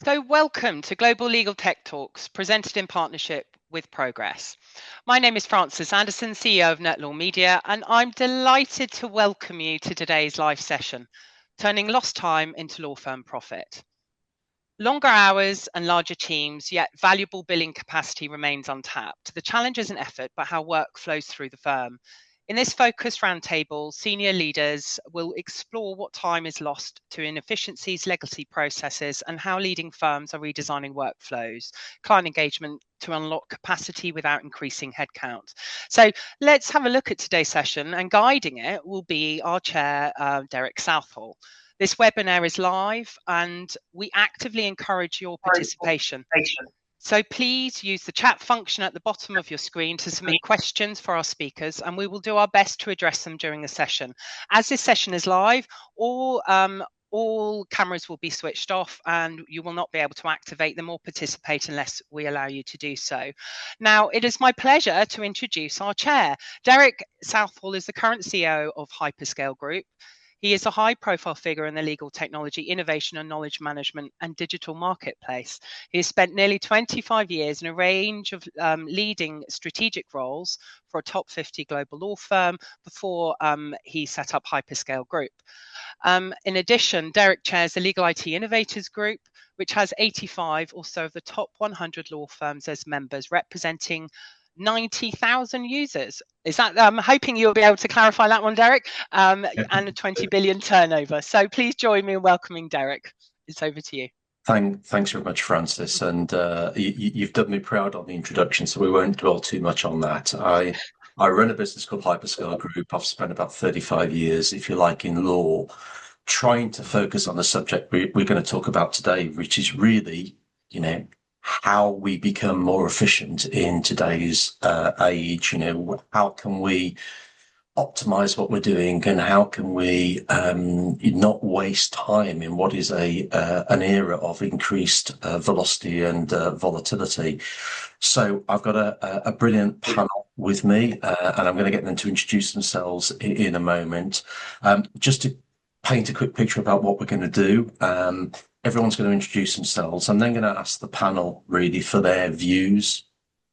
So welcome to Global Legal Tech Talks, presented in partnership with Progress. My name is Frances Anderson, CEO of NetLaw Media, and I'm delighted to welcome you to today's live session, Turning Lost Time into Law Firm Profit. Longer hours and larger teams, yet valuable billing capacity remains untapped. The challenge isn't effort, but how work flows through the firm. In this focused roundtable, senior leaders will explore what time is lost to inefficiencies, legacy processes, and how leading firms are redesigning workflows, client engagement to unlock capacity without increasing headcount. So let's have a look at today's session, and guiding it will be our chair, Derek Southall. This webinar is live and we actively encourage your participation. So please use the chat function at the bottom of your screen to submit questions for our speakers, and we will do our best to address them during the session. As this session is live, all cameras will be switched off and you will not be able to activate them or participate unless we allow you to do so. Now, it is my pleasure to introduce our chair. Derek Southall is the current CEO of Hyperscale Group. He is a high-profile figure in the legal technology, innovation and knowledge management and digital marketplace. He has spent nearly 25 years in a range of leading strategic roles for a top 50 global law firm before he set up Hyperscale Group. In addition, Derek chairs the Legal IT Innovators Group, which has 85 or so of the top 100 law firms as members, representing 90,000 users. Is that, I'm hoping you'll be able to clarify that one, Derek, and a 20 billion turnover. So please join me in welcoming Derek. It's over to you. Thanks very much, Francis. And you've done me proud on the introduction, so we won't dwell too much on that. I run a business called Hyperscale Group. I've spent about 35 years, if you like, in law, trying to focus on the subject we're going to talk about today, which is really, how we become more efficient in today's age. How can we optimize what we're doing, and how can we not waste time in what is an era of increased velocity and volatility. So I've got a brilliant panel with me, and I'm going to get them to introduce themselves in a moment. Just to paint a quick picture about what we're going to do. Everyone's going to introduce themselves. I'm then going to ask the panel really for their views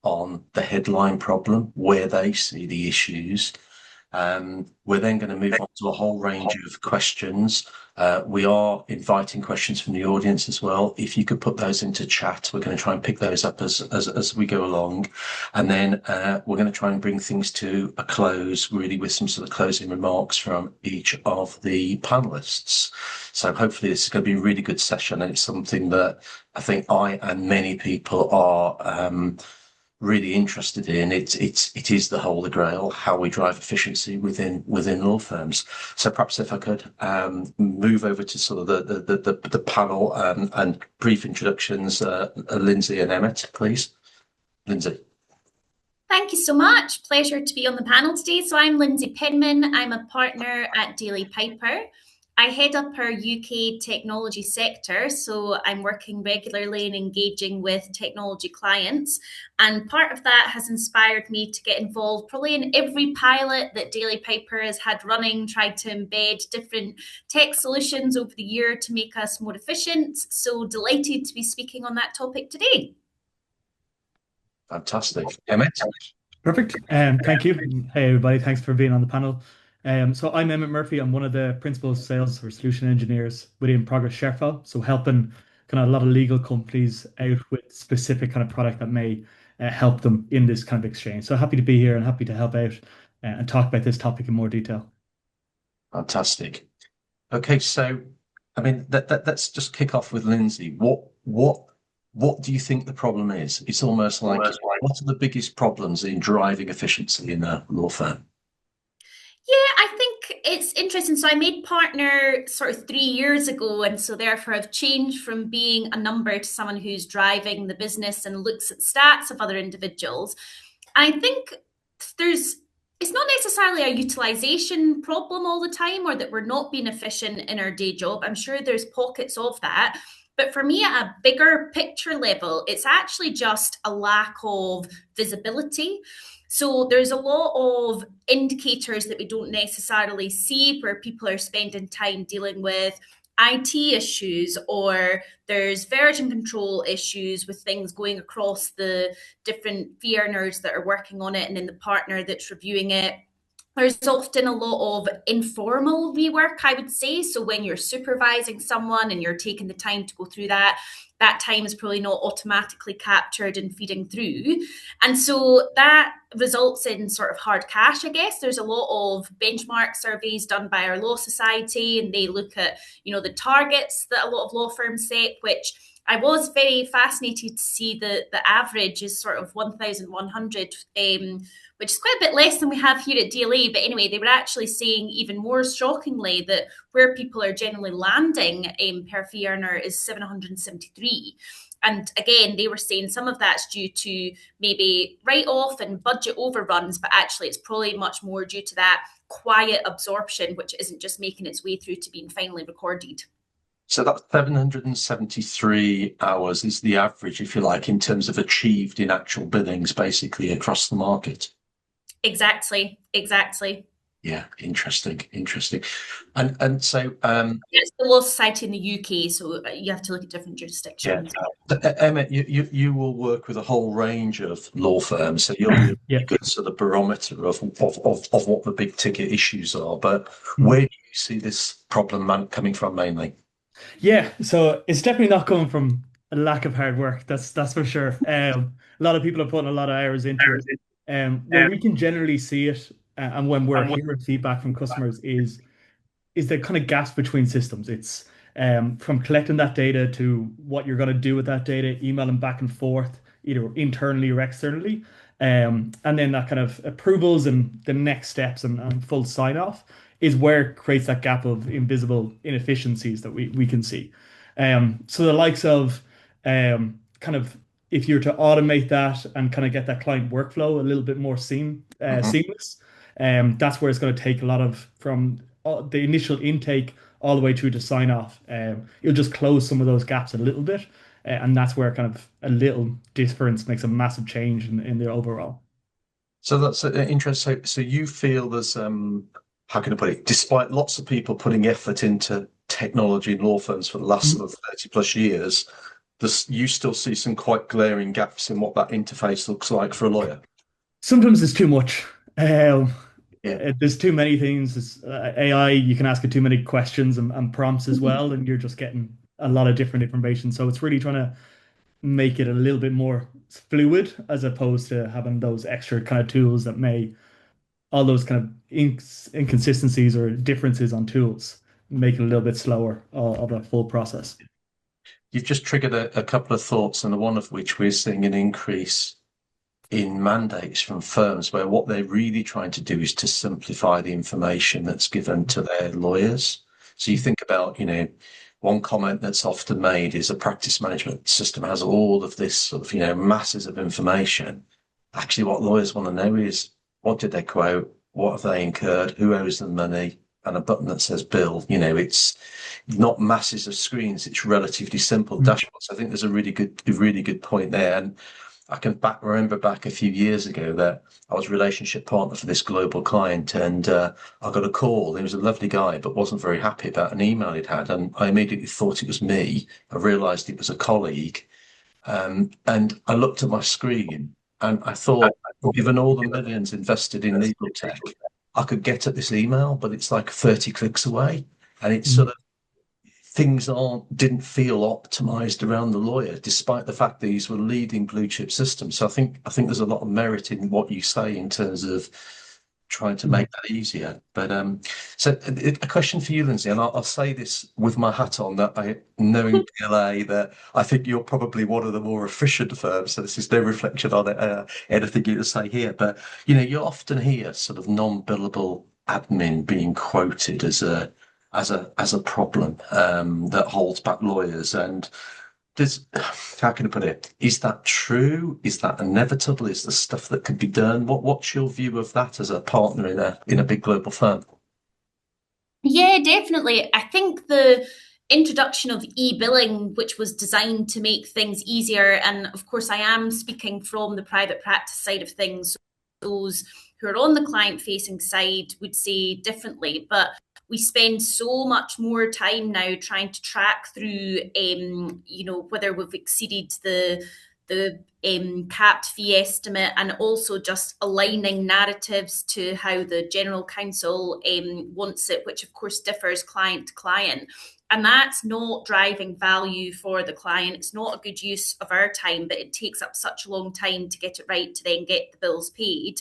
on the headline problem, where they see the issues. We're then going to move on to a whole range of questions. We are inviting questions from the audience as well. If you could put those into chat, we're going to try and pick those up as we go along. And then we're going to try and bring things to a close, really, with some sort of closing remarks from each of the panelists. So hopefully this is going to be a really good session, and it's something that I think I and many people are really interested in. It is the holy grail, how we drive efficiency within law firms. So perhaps if I could move over to sort of the panel and brief introductions, Lindsay and Emmett, please. Lindsay. Thank you so much. Pleasure to be on the panel today. So I'm Lindsay Penman. I'm a partner at Daily Piper. I head up our UK technology sector, so I'm working regularly and engaging with technology clients. And part of that has inspired me to get involved probably in every pilot that Daily Piper has had running, tried to embed different tech solutions over the year to make us more efficient. So delighted to be speaking on that topic today. Fantastic. Emmett? Perfect. Thank you. Hey, everybody. Thanks for being on the panel. So I'm Emmett Murphy. I'm one of the principal sales or solution engineers within Progress Sharefile. So helping kind of a lot of legal companies out with specific kind of product that may help them in this kind of exchange. So happy to be here and happy to help out and talk about this topic in more detail. Fantastic. Okay, so I mean, let's just kick off with Lindsay. What do you think the problem is? It's almost like what are the biggest problems in driving efficiency in a law firm? Yeah, I think it's interesting. So I made partner sort of 3 years ago, and so therefore I've changed from being a number to someone who's driving the business and looks at stats of other individuals. And I think it's not necessarily a utilization problem all the time, or that we're not being efficient in our day job. I'm sure there's pockets of that. But for me, at a bigger picture level, it's actually just a lack of visibility. So there's a lot of indicators that we don't necessarily see where people are spending time dealing with IT issues, or there's version control issues with things going across the different fee earners that are working on it and then the partner that's reviewing it. There's often a lot of informal rework, I would say. So when you're supervising someone and you're taking the time to go through that, that time is probably not automatically captured and feeding through. And so that results in sort of hard cash, I guess. There's a lot of benchmark surveys done by our law society, and they look at, the targets that a lot of law firms set, which I was very fascinated to see the average is sort of 1,100, which is quite a bit less than we have here at DLA. But anyway, they were actually saying even more shockingly that where people are generally landing per fee earner is 773. And again, they were saying some of that's due to maybe write-off and budget overruns, but actually it's probably much more due to that quiet absorption, which isn't just making its way through to being finally recorded. So that 773 hours is the average, if you like, in terms of achieved in actual billings, basically across the market. Exactly. Yeah, interesting. And so it's the law society in the UK, so you have to look at different jurisdictions. Yeah. Emmett, you will work with a whole range of law firms, so you'll be a good sort of barometer of what the big ticket issues are. But where do you see this problem coming from mainly? Yeah, so it's definitely not coming from a lack of hard work. That's for sure. A lot of people are putting a lot of hours into it. Where we can generally see it, and when we're hearing feedback from customers, is the kind of gaps between systems. It's from collecting that data to what you're going to do with that data, emailing back and forth, either internally or externally, and then that kind of approvals and the next steps and full sign off is where it creates that gap of invisible inefficiencies that we can see. So the likes of kind of, if you were to automate that and kind of get that client workflow a little bit more seamless, that's where it's going to take a lot of from the initial intake all the way through to sign off. You'll just close some of those gaps a little bit, and that's where kind of a little difference makes a massive change in the overall. So that's interesting. So you feel there's how can I put it? Despite lots of people putting effort into technology in law firms for the last 30 plus years, you still see some quite glaring gaps in what that interface looks like for a lawyer. Sometimes it's too much. There's too many things. AI, you can ask it too many questions and prompts as well, and you're just getting a lot of different information. So it's really trying to make it a little bit more fluid as opposed to having those extra kind of tools that may, all those kind of inconsistencies or differences on tools make it a little bit slower of a full process. You've just triggered a couple of thoughts, and one of which we're seeing an increase in mandates from firms where what they're really trying to do is to simplify the information that's given to their lawyers. So you think about, one comment that's often made is a practice management system has all of this sort of, masses of information. Actually, what lawyers want to know is, what did they quote? What have they incurred? Who owes them money? And a button that says bill. It's not masses of screens. It's relatively simple dashboards. I think there's a really good point there. And I can remember back a few years ago that I was relationship partner for this global client, and I got a call. He was a lovely guy, but wasn't very happy about an email he'd had. And I immediately thought it was me. I realized it was a colleague. And I looked at my screen and I thought, given all the millions invested in LegalTech, I could get at this email, but it's like 30 clicks away. And it's sort of, things didn't feel optimized around the lawyer, despite the fact these were leading blue chip systems. So I think there's a lot of merit in what you say in terms of trying to make that easier. But so a question for you, Lindsay, and I'll say this with my hat on, that I knowing DLA, that I think you're probably one of the more efficient firms. So this is no reflection on anything you say here, but you often hear sort of non-billable admin being quoted as a problem that holds back lawyers. And how can I put it? Is that true? Is that inevitable? Is there stuff that could be done? What's your view of that as a partner in a big global firm? Yeah, definitely. I think the introduction of e-billing, which was designed to make things easier, and of course I am speaking from the private practice side of things, those who are on the client-facing side would say differently, but we spend so much more time now trying to track through, whether we've exceeded the capped fee estimate, and also just aligning narratives to how the general counsel wants it, which of course differs client to client. And that's not driving value for the client. It's not a good use of our time, but it takes up such a long time to get it right to then get the bills paid.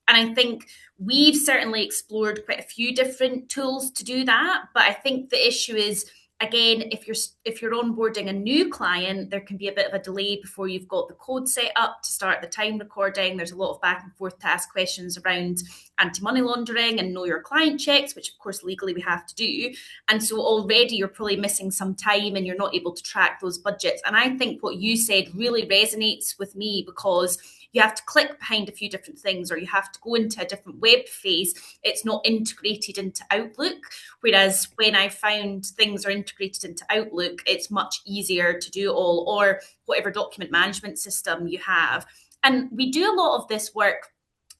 And I think we've certainly explored quite a few different tools to do that. But I think the issue is, again, if you're onboarding a new client, there can be a bit of a delay before you've got the code set up to start the time recording. There's a lot of back and forth to ask questions around anti-money laundering and know your client checks, which of course legally we have to do. And so already you're probably missing some time and you're not able to track those budgets. And I think what you said really resonates with me, because you have to click behind a few different things, or you have to go into a different web phase. It's not integrated into Outlook. Whereas when I found things are integrated into Outlook, it's much easier to do all, or whatever document management system you have. And we do a lot of this work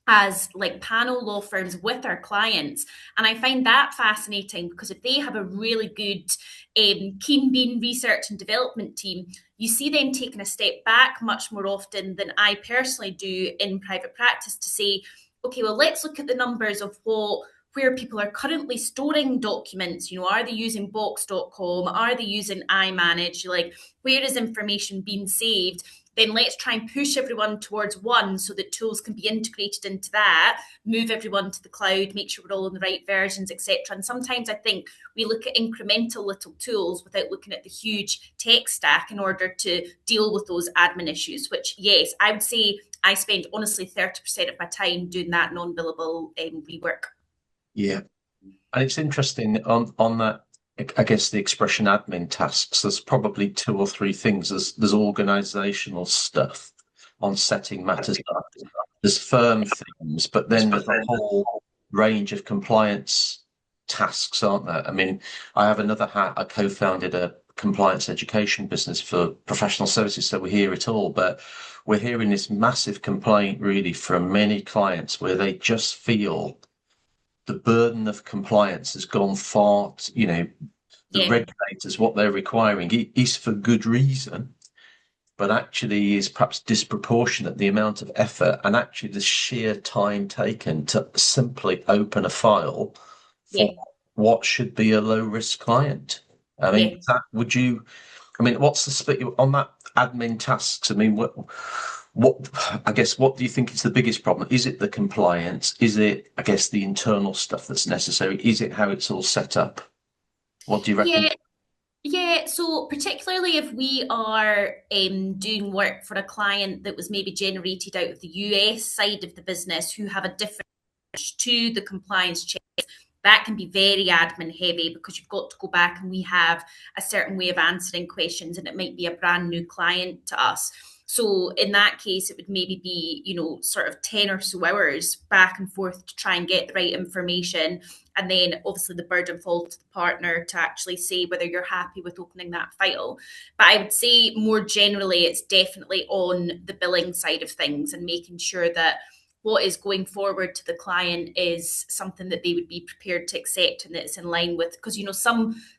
as like panel law firms with our clients. And I find that fascinating, because if they have a really good keen bean research and development team, you see them taking a step back much more often than I personally do in private practice to say, okay, well, let's look at the numbers of where people are currently storing documents. Are they using box.com? Are they using iManage? Like, where is information being saved? Then let's try and push everyone towards one so that tools can be integrated into that, move everyone to the cloud, make sure we're all on the right versions, etc. And sometimes I think we look at incremental little tools without looking at the huge tech stack in order to deal with those admin issues, which, yes, I would say I spend honestly 30% of my time doing that non-billable rework. Yeah. And it's interesting on that, I guess, the expression admin tasks, there's probably two or three things. There's organizational stuff on setting matters up. There's firm things, but then there's a whole range of compliance tasks, aren't there? I mean, I have another hat. I co-founded a compliance education business for professional services, so we hear it all. But we're hearing this massive complaint really from many clients where they just feel the burden of compliance has gone far, the regulators, what they're requiring is for good reason, but actually is perhaps disproportionate, the amount of effort and actually the sheer time taken to simply open a file for what should be a low risk client. I mean, what's the split on that admin tasks? I mean, what do you think is the biggest problem? Is it the compliance? Is it, I guess, the internal stuff that's necessary? Is it how it's all set up? What do you reckon? Yeah. So particularly if we are doing work for a client that was maybe generated out of the US side of the business, who have a different approach to the compliance checks, that can be very admin heavy, because you've got to go back and we have a certain way of answering questions, and it might be a brand new client to us. So in that case, it would maybe be, sort of 10 or so hours back and forth to try and get the right information. And then obviously the burden falls to the partner to actually say whether you're happy with opening that file. But I would say more generally, it's definitely on the billing side of things and making sure that what is going forward to the client is something that they would be prepared to accept and that it's in line with, because,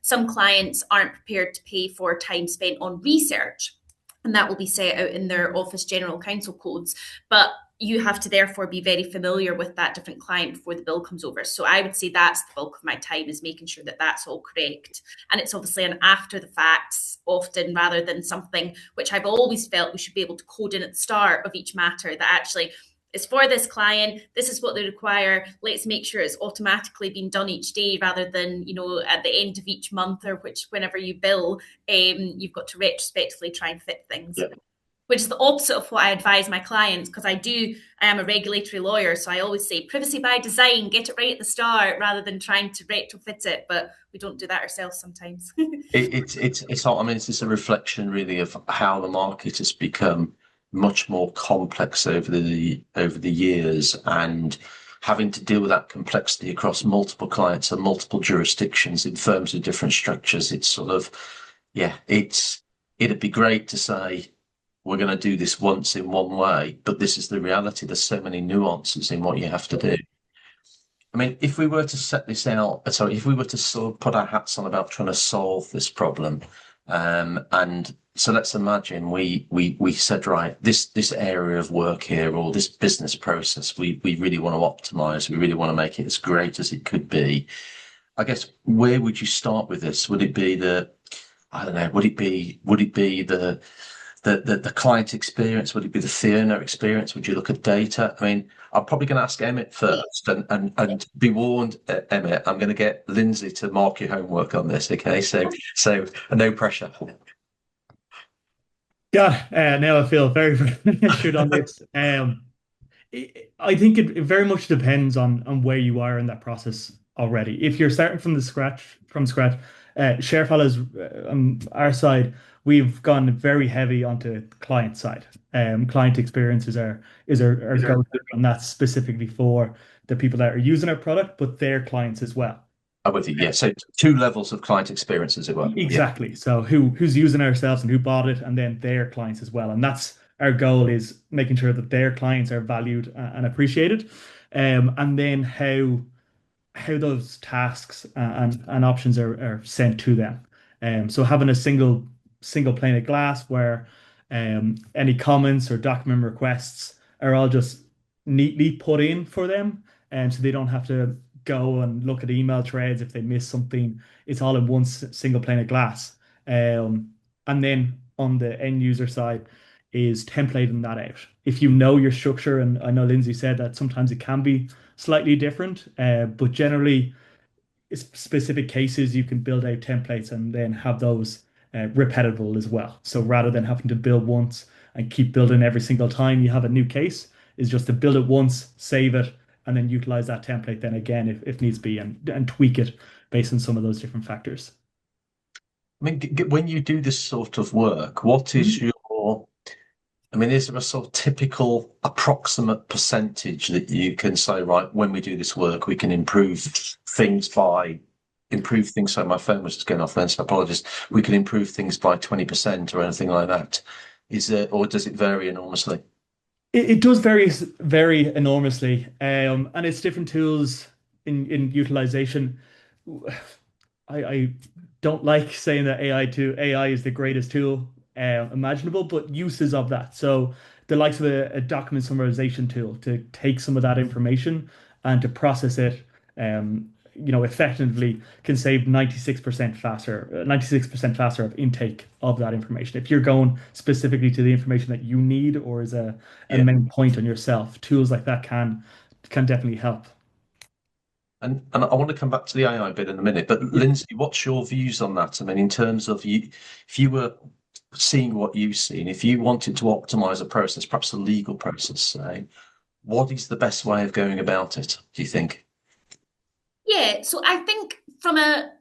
some clients aren't prepared to pay for time spent on research, and that will be set out in their Office General Counsel codes. But you have to therefore be very familiar with that different client before the bill comes over. So I would say that's the bulk of my time, is making sure that that's all correct. And it's obviously an after the facts often, rather than something which I've always felt we should be able to code in at the start of each matter, that actually is for this client, this is what they require, let's make sure it's automatically being done each day, rather than, at the end of each month, or whenever you bill, you've got to retrospectively try and fit things. Yeah. Which is the opposite of what I advise my clients, because I am a regulatory lawyer, so I always say privacy by design, get it right at the start, rather than trying to retrofit it. But we don't do that ourselves sometimes. It's just a reflection really of how the market has become much more complex over the years, and having to deal with that complexity across multiple clients and multiple jurisdictions in firms with different structures. It's sort of, it'd be great to say we're going to do this once in one way, but this is the reality. There's so many nuances in what you have to do. I mean, if we were to set this out, sorry, if we were to sort of put our hats on about trying to solve this problem, and so let's imagine we said, right, this area of work here or this business process, we really want to optimize, we really want to make it as great as it could be. I guess where would you start with this? Would it be I don't know, would it be the client experience? Would it be the fee earner experience? Would you look at data? I mean, I'm probably going to ask Emmett first, and be warned, Emmett, I'm going to get Lindsay to mark your homework on this. Okay, so no pressure. Yeah, now I feel very, very pressured on this. I think it very much depends on where you are in that process already. If you're starting from scratch, Sharefellows, our side, we've gone very heavy onto client side. Client experience is our go-to, and that's specifically for the people that are using our product, but their clients as well. I'm with you. Yeah. So two levels of client experience, as it were. Exactly. Yeah. So who's using ourselves and who bought it, and then their clients as well. And that's our goal, is making sure that their clients are valued and appreciated. And then how those tasks and options are sent to them. So having a single pane of glass where any comments or document requests are all just neatly put in for them, and so they don't have to go and look at email threads if they miss something. It's all in one single pane of glass. And then on the end user side is templating that out. If you know your structure, and I know Lindsay said that sometimes it can be slightly different, but generally, specific cases you can build out templates and then have those repeatable as well. So rather than having to build once and keep building every single time you have a new case, is just to build it once, save it, and then utilize that template then again if needs be, and tweak it based on some of those different factors. I mean, when you do this sort of work, what is your, I mean, is there a sort of typical approximate percentage that you can say, right, when we do this work, we can improve things. So my phone was just going off then, so apologies. We can improve things by 20% or anything like that. Is it, or does it vary enormously? It does vary enormously, and it's different tools in utilization. I don't like saying that AI is the greatest tool imaginable, but uses of that. So the likes of a document summarization tool to take some of that information and to process it, effectively can save 96% faster of intake of that information. If you're going specifically to the information that you need or is a main point on yourself, tools like that can definitely help. And I want to come back to the AI bit in a minute, but Lindsay, what's your views on that? I mean, in terms of if you were seeing what you've seen, if you wanted to optimize a process, perhaps a legal process, say, what is the best way of going about it, do you think? Yeah, so I think from a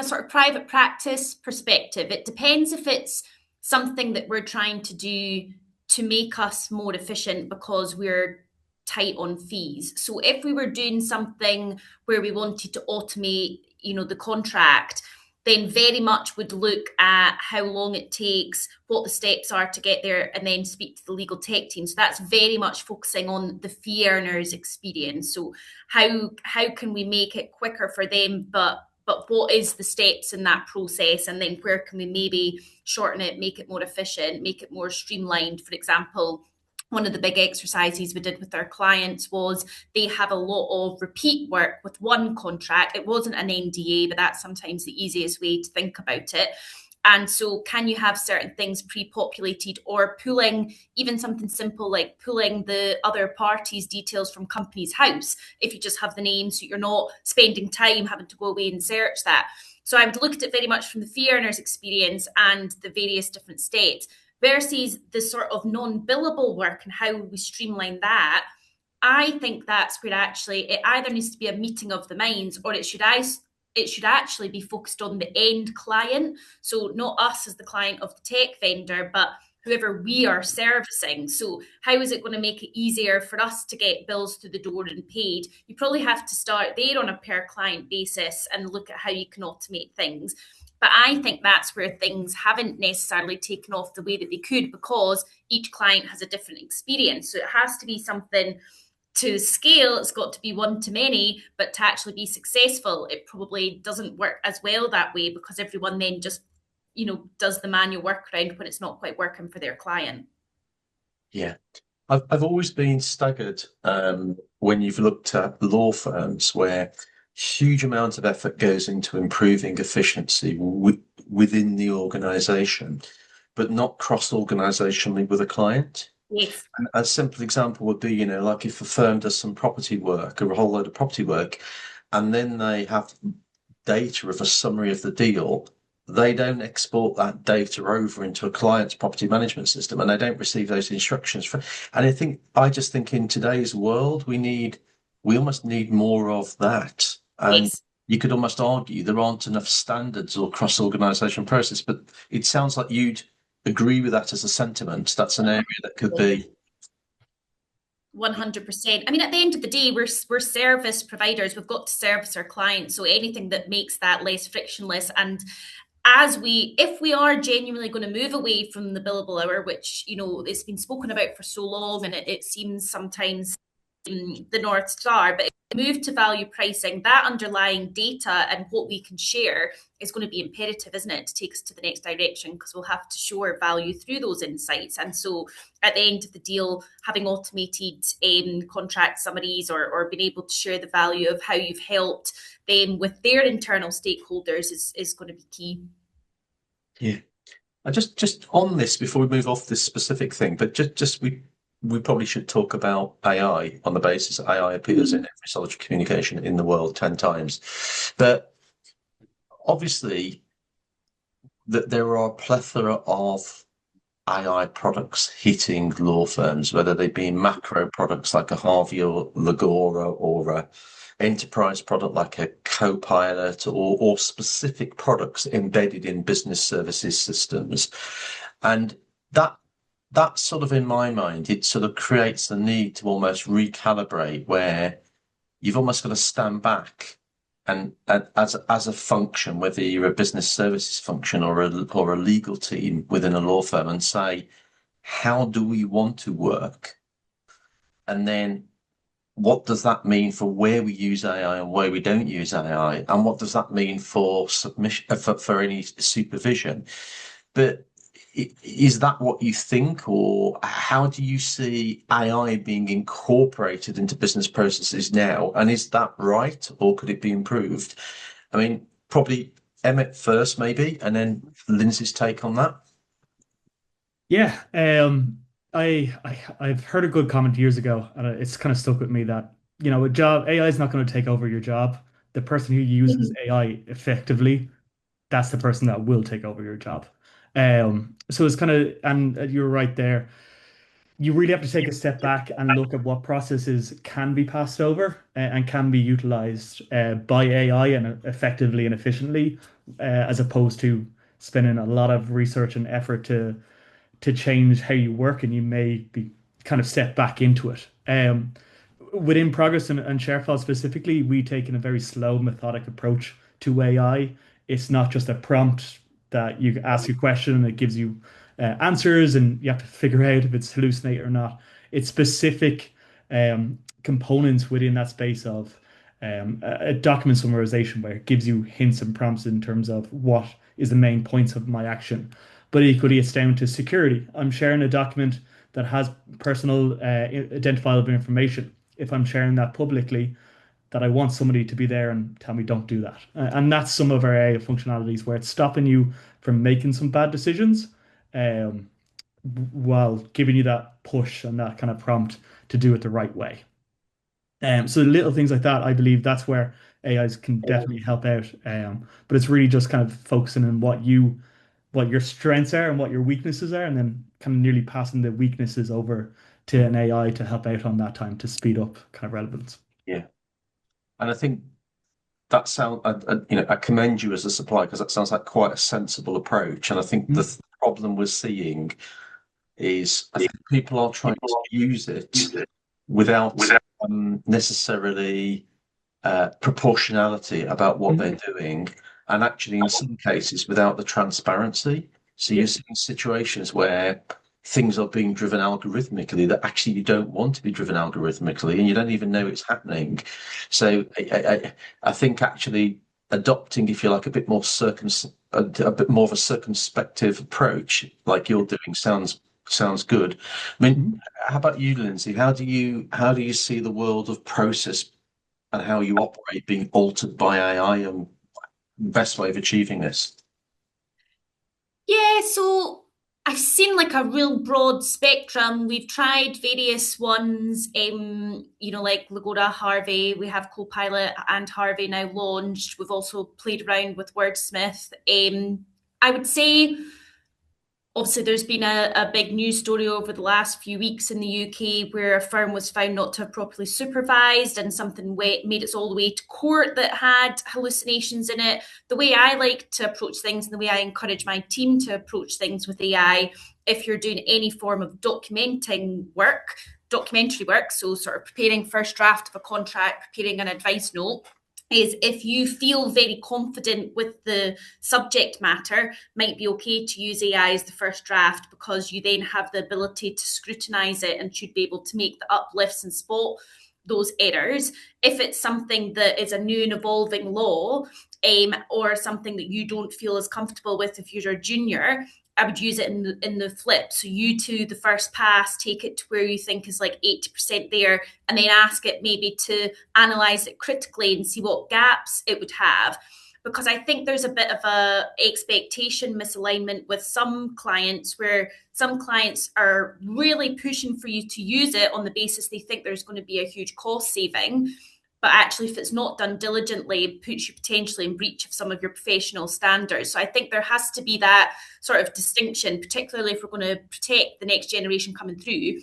sort of private practice perspective, it depends if it's something that we're trying to do to make us more efficient because we're tight on fees. So if we were doing something where we wanted to automate, the contract, then very much would look at how long it takes, what the steps are to get there, and then speak to the legal tech team. So that's very much focusing on the fee earner's experience. So how can we make it quicker for them, but what is the steps in that process, and then where can we maybe shorten it, make it more efficient, make it more streamlined? For example, one of the big exercises we did with our clients was they have a lot of repeat work with one contract. It wasn't an NDA, but that's sometimes the easiest way to think about it. And so can you have certain things pre-populated, or pulling even something simple like pulling the other party's details from Companies House, if you just have the name, so you're not spending time having to go away and search that. So I would look at it very much from the fee earner's experience and the various different steps, versus the sort of non-billable work and how we streamline that. I think that's where actually it either needs to be a meeting of the minds, or it should actually be focused on the end client. So not us as the client of the tech vendor, but whoever we are servicing. So how is it going to make it easier for us to get bills through the door and paid? You probably have to start there on a per client basis and look at how you can automate things. But I think that's where things haven't necessarily taken off the way that they could, because each client has a different experience. So it has to be something to scale, it's got to be one to many, but to actually be successful, it probably doesn't work as well that way, because everyone then just, does the manual workaround when it's not quite working for their client. Yeah. I've always been staggered when you've looked at law firms where huge amounts of effort goes into improving efficiency within the organization, but not cross-organizationally with a client. Yes. A simple example would be, like if a firm does some property work or a whole load of property work, and then they have data of a summary of the deal, they don't export that data over into a client's property management system, and they don't receive those instructions. And I just think in today's world, we almost need more of that. And Yes. you could almost argue there aren't enough standards or cross-organization process, but it sounds like you'd agree with that as a sentiment. That's an area that could be 100%. I mean, at the end of the day, we're service providers. We've got to service our clients. So anything that makes that less frictionless, and if we are genuinely going to move away from the billable hour, which, it's been spoken about for so long, and it seems sometimes the North Star, but if we move to value pricing, that underlying data and what we can share is going to be imperative, isn't it, to take us to the next direction, because we'll have to show our value through those insights. And so at the end of the deal, having automated contract summaries or being able to share the value of how you've helped them with their internal stakeholders is going to be key. Yeah. I just on this before we move off this specific thing, but just we probably should talk about AI on the basis that AI appears in every solitary communication in the world 10 times. But obviously that there are a plethora of AI products hitting law firms, whether they be macro products like a Harvey or Legora, or a enterprise product like a Copilot, or specific products embedded in business services systems. And that sort of, in my mind, it sort of creates the need to almost recalibrate, where you've almost got to stand back and as a function, whether you're a business services function or a legal team within a law firm, and say, how do we want to work? And then what does that mean for where we use AI and where we don't use AI? And what does that mean for submission, for any supervision? But is that what you think, or how do you see AI being incorporated into business processes now? And is that right, or could it be improved? I mean, probably Emmett first, maybe, and then Lindsay's take on that. Yeah, I've heard a good comment years ago, and it's kind of stuck with me that, a job, AI is not going to take over your job. The person who uses AI effectively, that's the person that will take over your job. So it's kind of, and you're right there. You really have to take a step back and look at what processes can be passed over and can be utilized by AI and effectively and efficiently, as opposed to spending a lot of research and effort to change how you work, and you may be kind of step back into it. Within Progress and Sharefile specifically, we take in a very slow, methodic approach to AI. It's not just a prompt that you ask a question and it gives you answers, and you have to figure out if it's hallucinate or not. It's specific components within that space of a document summarization, where it gives you hints and prompts in terms of what is the main points of my action. But equally, it's down to security. I'm sharing a document that has personal identifiable information. If I'm sharing that publicly, that I want somebody to be there and tell me don't do that. And that's some of our AI functionalities, where it's stopping you from making some bad decisions, while giving you that push and that kind of prompt to do it the right way. So little things like that, I believe that's where AIs can definitely help out. But it's really just kind of focusing on what your strengths are and what your weaknesses are, and then kind of nearly passing the weaknesses over to an AI to help out on that time, to speed up kind of relevance. Yeah. And I think that sounds, I commend you as a supplier, because that sounds like quite a sensible approach. And I think the problem we're seeing is, I think people are trying to use it without necessarily proportionality about what they're doing, and actually in some cases without the transparency. So you're seeing situations where things are being driven algorithmically that actually you don't want to be driven algorithmically, and you don't even know it's happening. So I think actually adopting, if you like, a bit more of a circumspective approach, like you're doing, sounds good. I mean, how about you, Lindsay? How do you see the world of process and how you operate being altered by AI, and best way of achieving this? Yeah, so I've seen like a real broad spectrum. We've tried various ones, like Lagoda, Harvey. We have Copilot and Harvey now launched. We've also played around with Wordsmith. I would say, obviously, there's been a big news story over the last few weeks in the UK where a firm was found not to have properly supervised, and something made its all the way to court that had hallucinations in it. The way I like to approach things, and the way I encourage my team to approach things with AI, if you're doing any form of documentary work, so sort of preparing first draft of a contract, preparing an advice note, is if you feel very confident with the subject matter, might be okay to use AI as the first draft, because you then have the ability to scrutinize it and should be able to make the uplifts and spot those errors. If it's something that is a new and evolving law, or something that you don't feel as comfortable with if you're a junior, I would use it in the flip. So you to the first pass, take it to where you think is like 80% there, and then ask it maybe to analyze it critically and see what gaps it would have. Because I think there's a bit of a expectation misalignment with some clients, where some clients are really pushing for you to use it on the basis they think there's going to be a huge cost saving. But actually, if it's not done diligently, it puts you potentially in breach of some of your professional standards. So I think there has to be that sort of distinction, particularly if we're going to protect the next generation coming through.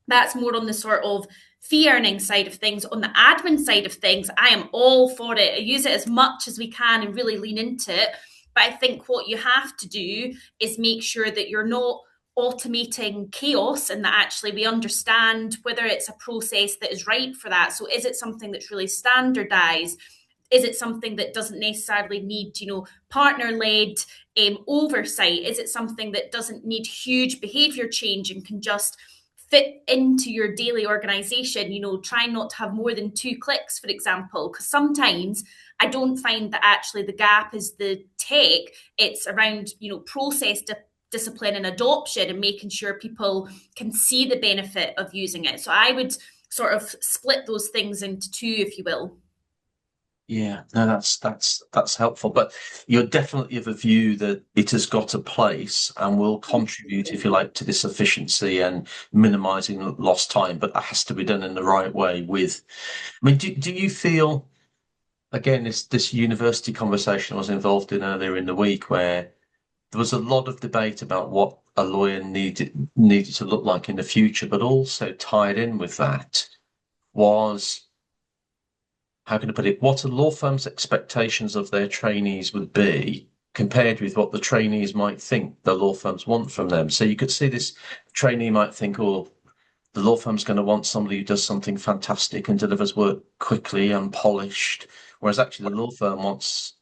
That's more on the sort of fee earning side of things. On the admin side of things, I am all for it. I use it as much as we can and really lean into it. But I think what you have to do is make sure that you're not automating chaos, and that actually we understand whether it's a process that is right for that. So is it something that's really standardized? Is it something that doesn't necessarily need, partner-led oversight? Is it something that doesn't need huge behavior change and can just fit into your daily organization? Try not to have more than 2 clicks, for example, because sometimes I don't find that actually the gap is the tech. It's around, process discipline and adoption, and making sure people can see the benefit of using it. So I would sort of split those things into 2, if you will. Yeah, no, that's helpful. But you're definitely of a view that it has got a place and will contribute, if you like, to this efficiency and minimizing lost time, but that has to be done in the right way do you feel, again, this university conversation I was involved in earlier in the week, where there was a lot of debate about what a lawyer needed to look like in the future, but also tied in with that was, how can I put it, what a law firm's expectations of their trainees would be compared with what the trainees might think the law firms want from them. So you could see this trainee might think, oh, the law firm's going to want somebody who does something fantastic and delivers work quickly and polished, whereas actually the law firm wants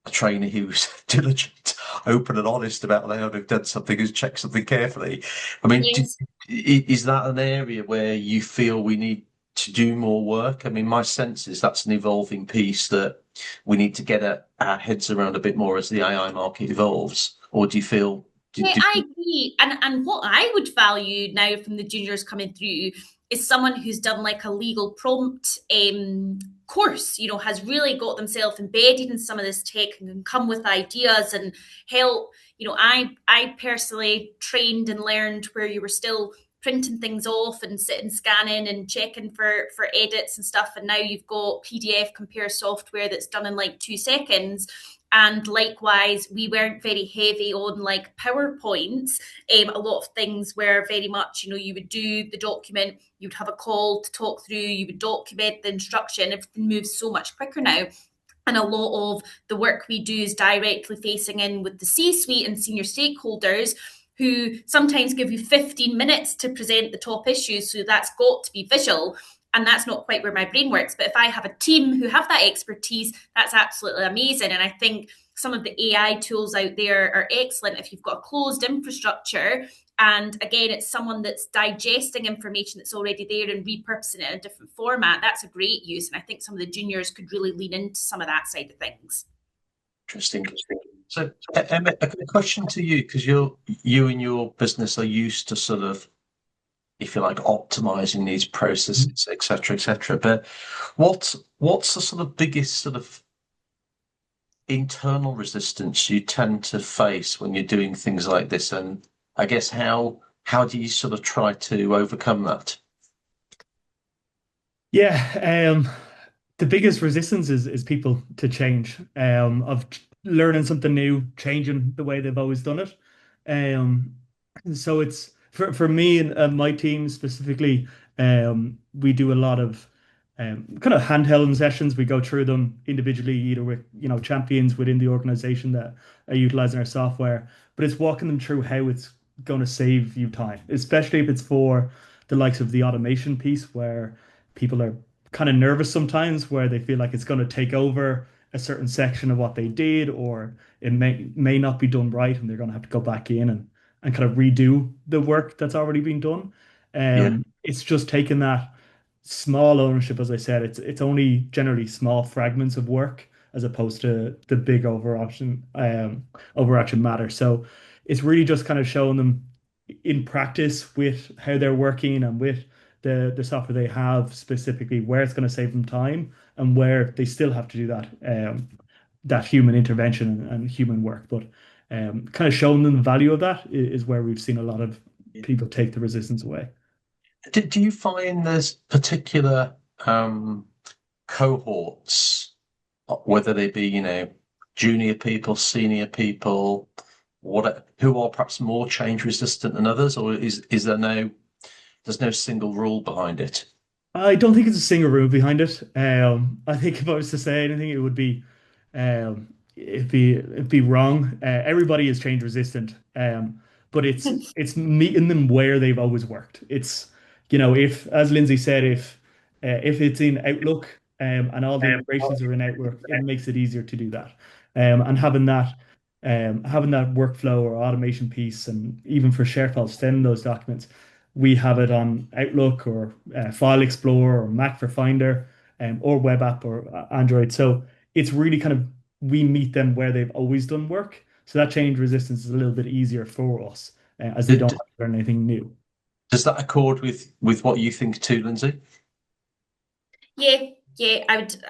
a trainee who's diligent, open and honest about how they've done something, who's checked something carefully. I mean, Yes. is that an area where you feel we need to do more work? I mean, my sense is that's an evolving piece that we need to get our heads around a bit more as the AI market evolves. Or do you feel? I agree. And what I would value now from the juniors coming through is someone who's done like a legal prompt course, has really got themselves embedded in some of this tech and can come with ideas and help. I personally trained and learned where you were still printing things off and sitting scanning and checking for edits and stuff, and now you've got PDF compare software that's done in like 2 seconds. And likewise, we weren't very heavy on like PowerPoints. A lot of things were very much, you would do the document, you'd have a call to talk through, you would document the instruction. Everything moves so much quicker now. And a lot of the work we do is directly facing in with the C-suite and senior stakeholders, who sometimes give you 15 minutes to present the top issues. So that's got to be visual. And that's not quite where my brain works. But if I have a team who have that expertise, that's absolutely amazing. And I think some of the AI tools out there are excellent if you've got a closed infrastructure. And again, it's someone that's digesting information that's already there and repurposing it in a different format. That's a great use. And I think some of the juniors could really lean into some of that side of things. Interesting. So, Emma, a question to you, because you and your business are used to sort of, if you like, optimizing these processes, et cetera. But what's the sort of biggest sort of internal resistance you tend to face when you're doing things like this? And I guess how do you sort of try to overcome that? Yeah, the biggest resistance is people to change, of learning something new, changing the way they've always done it. Um, so it's for me and my team specifically, we do a lot of kind of handheld sessions. We go through them individually, either with champions within the organization that are utilizing our software, but it's walking them through how it's going to save you time, especially if it's for the likes of the automation piece where people are kind of nervous sometimes, where they feel like it's going to take over a certain section of what they did, or it may not be done right, and they're going to have to go back in and kind of redo the work that's already been done. Yeah. It's just taking that small ownership, as I said. It's only generally small fragments of work as opposed to the big overarching matter. So it's really just kind of showing them in practice with how they're working and with the software they have, specifically where it's going to save them time and where they still have to do that human intervention and human work. But kind of showing them the value of that is where we've seen a lot of people take the resistance away. Do you find there's particular cohorts, whether they be, junior people, senior people, who are perhaps more change resistant than others, or is there's no single rule behind it? I don't think it's a single rule behind it. I think if I was to say anything, it would be, it'd be wrong. Everybody is change resistant, but it's meeting them where they've always worked. It's if, as Lindsay said, if it's in Outlook, and all the integrations are in Outlook, it makes it easier to do that. And having that workflow or automation piece, and even for share files, sending those documents, we have it on Outlook or File Explorer or Mac for Finder, or web app or Android. So it's really kind of, we meet them where they've always done work. So that change resistance is a little bit easier for us, as they don't have to learn anything new. Does that accord with what you think too, Lindsay? Yeah,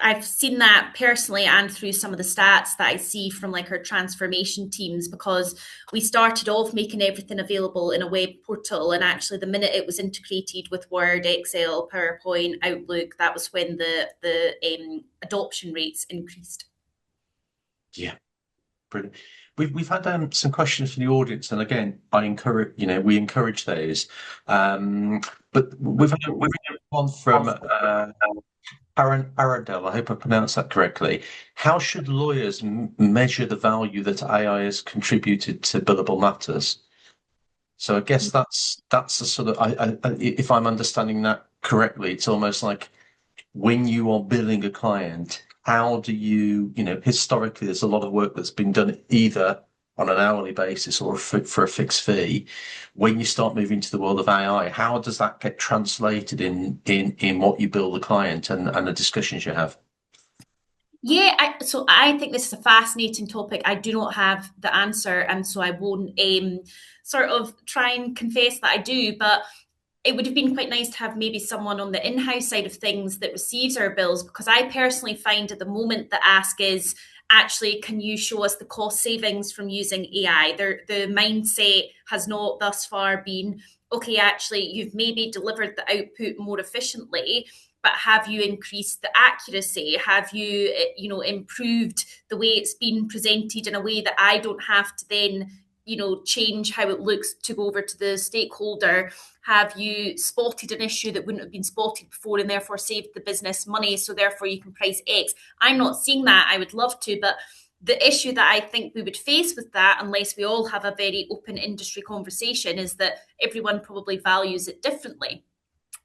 I've seen that personally and through some of the stats that I see from like our transformation teams, because we started off making everything available in a web portal, and actually the minute it was integrated with Word, Excel, PowerPoint, Outlook, that was when the adoption rates increased. Yeah, brilliant. We've had some questions from the audience, and again, we encourage those. But we've had one from Arundel. I hope I pronounced that correctly. How should lawyers measure the value that AI has contributed to billable matters? So I guess that's a sort of, if I'm understanding that correctly, it's almost like when you are billing a client, how do you, historically, there's a lot of work that's been done either on an hourly basis or for a fixed fee. When you start moving to the world of AI, how does that get translated in what you bill the client and the discussions you have? Yeah, so I think this is a fascinating topic. I do not have the answer, and so I won't sort of try and confess that I do, but it would have been quite nice to have maybe someone on the in-house side of things that receives our bills, because I personally find at the moment the ask is, actually, can you show us the cost savings from using AI? The mindset has not thus far been, okay, actually, you've maybe delivered the output more efficiently, but have you increased the accuracy? Have you, improved the way it's been presented in a way that I don't have to then, change how it looks to go over to the stakeholder? Have you spotted an issue that wouldn't have been spotted before and therefore saved the business money, so therefore you can price X? I'm not seeing that. I would love to, but the issue that I think we would face with that, unless we all have a very open industry conversation, is that everyone probably values it differently.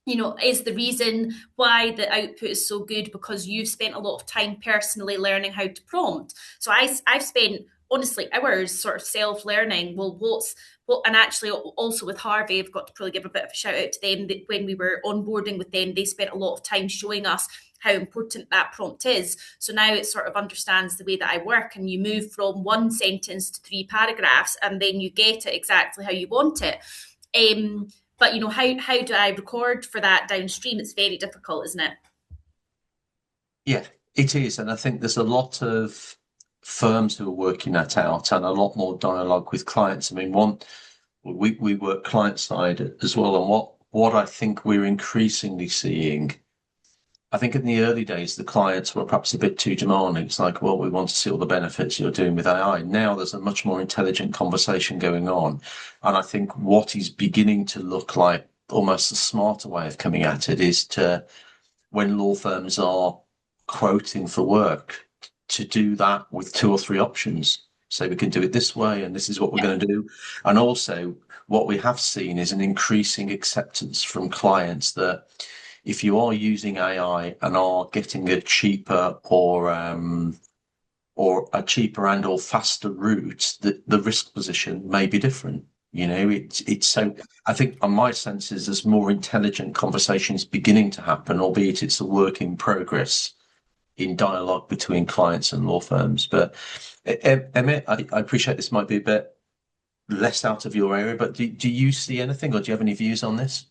Is the reason why the output is so good because you've spent a lot of time personally learning how to prompt? So I've spent honestly hours sort of self-learning. Well, and actually also with Harvey, I've got to probably give a bit of a shout out to them that when we were onboarding with them, they spent a lot of time showing us how important that prompt is. So now it sort of understands the way that I work, and you move from one sentence to 3 paragraphs, and then you get it exactly how you want it. But how do I record for that downstream? It's very difficult, isn't it? Yeah, it is. And I think there's a lot of firms who are working that out and a lot more dialogue with clients. I mean, we work client side as well. And what I think we're increasingly seeing, I think in the early days, the clients were perhaps a bit too demanding. It's like, well, we want to see all the benefits you're doing with AI. Now there's a much more intelligent conversation going on. And I think what is beginning to look like almost a smarter way of coming at it is to, when law firms are quoting for work, to do that with 2 or 3 options. So we can do it this way, and this is what we're going to do. And also, what we have seen is an increasing acceptance from clients that if you are using AI and are getting a cheaper or a cheaper and or faster route, the risk position may be different. It's so I think on my sense is there's more intelligent conversations beginning to happen, albeit it's a work in progress in dialogue between clients and law firms. But Emmett, I appreciate this might be a bit less out of your area, but do you see anything, or do you have any views on this?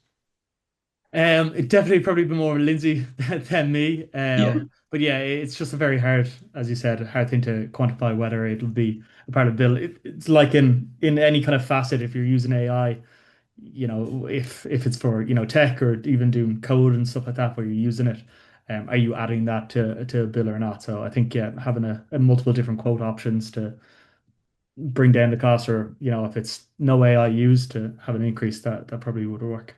It definitely probably be more Lindsay than me. Yeah. But yeah, it's just a very hard, as you said, hard thing to quantify whether it'll be a part of the bill. It's like in any kind of facet, if you're using AI, if it's for, tech or even doing code and stuff like that, where you're using it, are you adding that to a bill or not? So I think, yeah, having a multiple different quote options to bring down the cost, or, if it's no AI used, to have an increase, that probably would work.